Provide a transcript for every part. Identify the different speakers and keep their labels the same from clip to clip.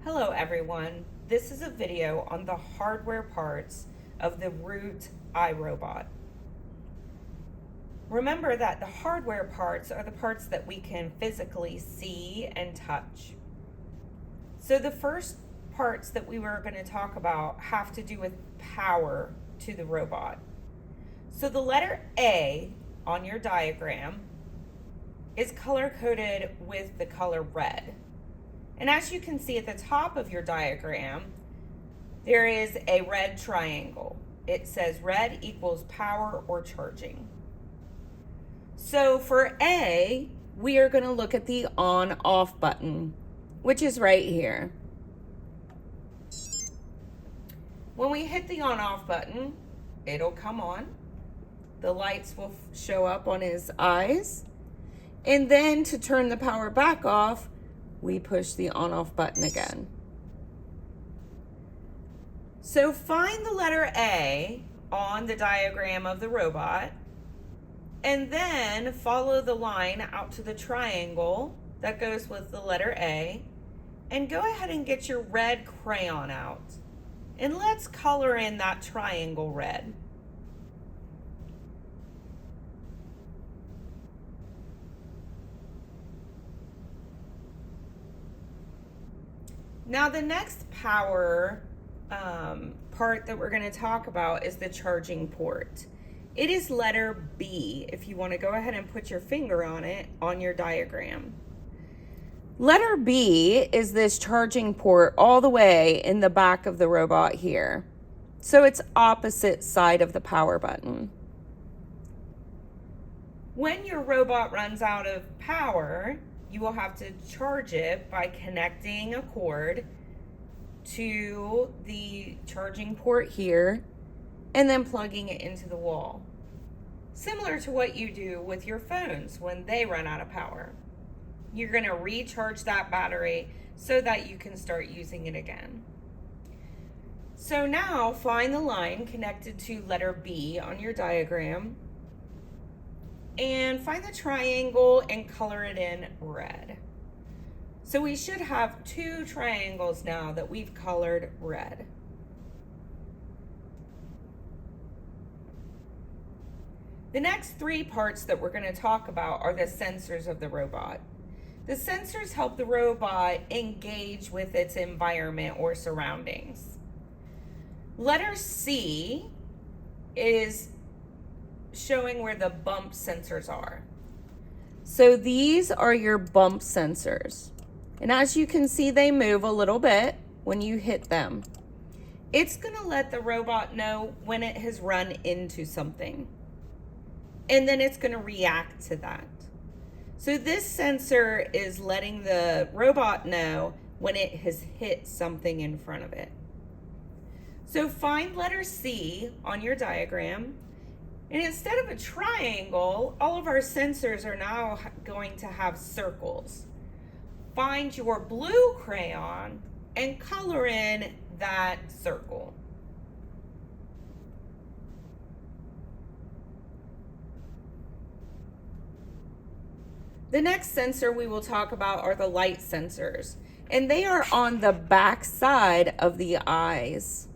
Speaker 1: Hello everyone, this is a video on the hardware parts of the Root iRobot. Remember that the hardware parts are the parts that we can physically see and touch. So the first parts that we were going to talk about have to do with power to the robot. So the letter A on your diagram is color-coded with the color red. And as you can see at the top of your diagram, there is a red triangle. It says red equals power or charging. So for A, we are going to look at the on-off button, which is right here. When we hit the on-off button, it'll come on. The lights will show up on his eyes. And then to turn the power back off, we push the on-off button again. So find the letter A on the diagram of the robot, and then follow the line out to the triangle that goes with the letter A, and go ahead and get your red crayon out. And let's color in that triangle red. Now the next power part that we're going to talk about is the charging port. It is letter B if you want to go ahead and put your finger on it on your diagram. Letter B is this charging port all the way in the back of the robot here. So it's opposite side of the power button. When your robot runs out of power, you will have to charge it by connecting a cord to the charging port here and then plugging it into the wall. Similar to what you do with your phones when they run out of power. You're going to recharge that battery so that you can start using it again. So now find the line connected to letter B on your diagram and find the triangle and color it in red. So we should have two triangles now that we've colored red. The next three parts that we're going to talk about are the sensors of the robot. The sensors help the robot engage with its environment or surroundings. Letter C is showing where the bump sensors are. So these are your bump sensors. And as you can see, they move a little bit when you hit them. It's going to let the robot know when it has run into something. And then it's going to react to that. So this sensor is letting the robot know when it has hit something in front of it. So find letter C on your diagram. And instead of a triangle, all of our sensors are now going to have circles. Find your blue crayon and color in that circle. The next sensor we will talk about are the light sensors, and they are on the back side of the eyes.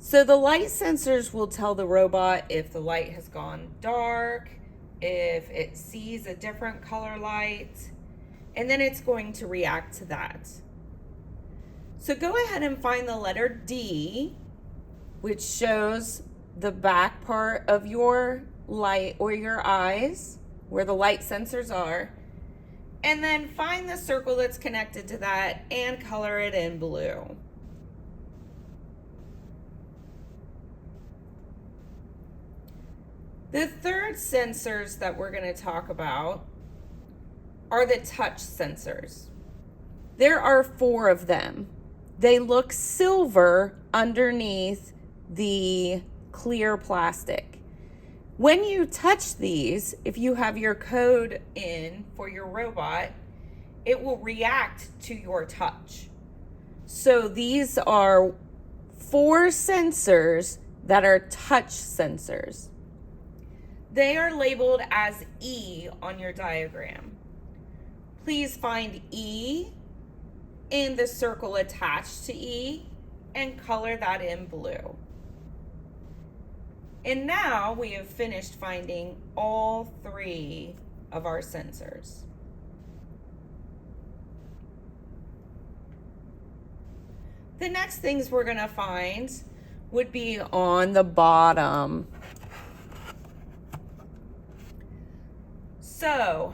Speaker 1: So the light sensors will tell the robot if the light has gone dark, if it sees a different color light, and then it's going to react to that. So go ahead and find the letter D, which shows the back part of your light or your eyes, where the light sensors are, and then find the circle that's connected to that and color it in blue. The third sensors that we're going to talk about are the touch sensors. There are 4 of them. They look silver underneath the clear plastic. When you touch these, if you have your code in for your robot, it will react to your touch. So these are 4 sensors that are touch sensors. They are labeled as E on your diagram. Please find E and the circle attached to E and color that in blue. And now we have finished finding all 3 of our sensors. The next things we're going to find would be on the bottom. So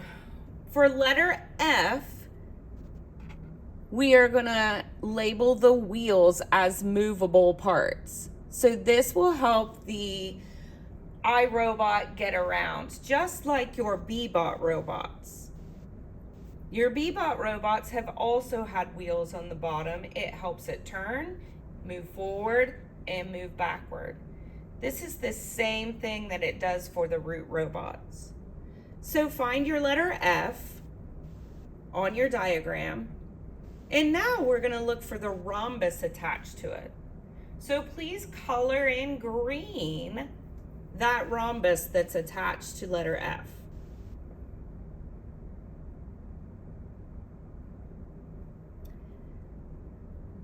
Speaker 1: for letter F, we are going to label the wheels as movable parts. So this will help the iRobot get around, just like your Bebot robots. Your Bebot robots have also had wheels on the bottom. It helps it turn, move forward, and move backward. This is the same thing that it does for the Root robots. So find your letter F on your diagram, and now we're going to look for the rhombus attached to it. So please color in green that rhombus that's attached to letter F.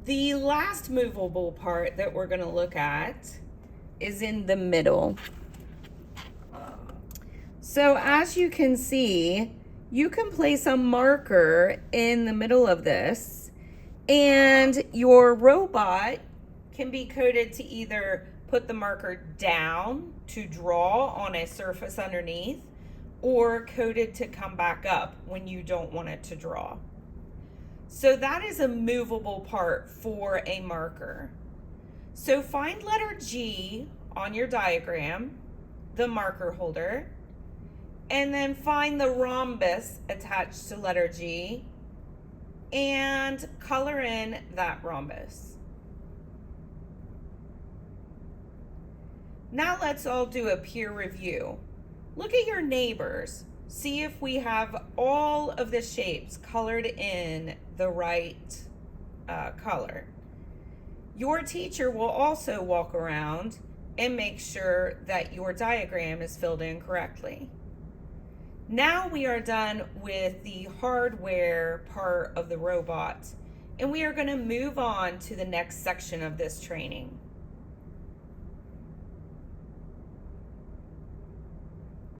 Speaker 1: The last movable part that we're going to look at is in the middle. So as you can see, you can place a marker in the middle of this, and your robot can be coded to either put the marker down to draw on a surface underneath, or coded to come back up when you don't want it to draw. So that is a movable part for a marker. So find letter G on your diagram, the marker holder, and then find the rhombus attached to letter G and color in that rhombus. Now let's all do a peer review. Look at your neighbors. See if we have all of the shapes colored in the right color. Your teacher will also walk around and make sure that your diagram is filled in correctly. Now we are done with the hardware part of the robot, and we are going to move on to the next section of this training.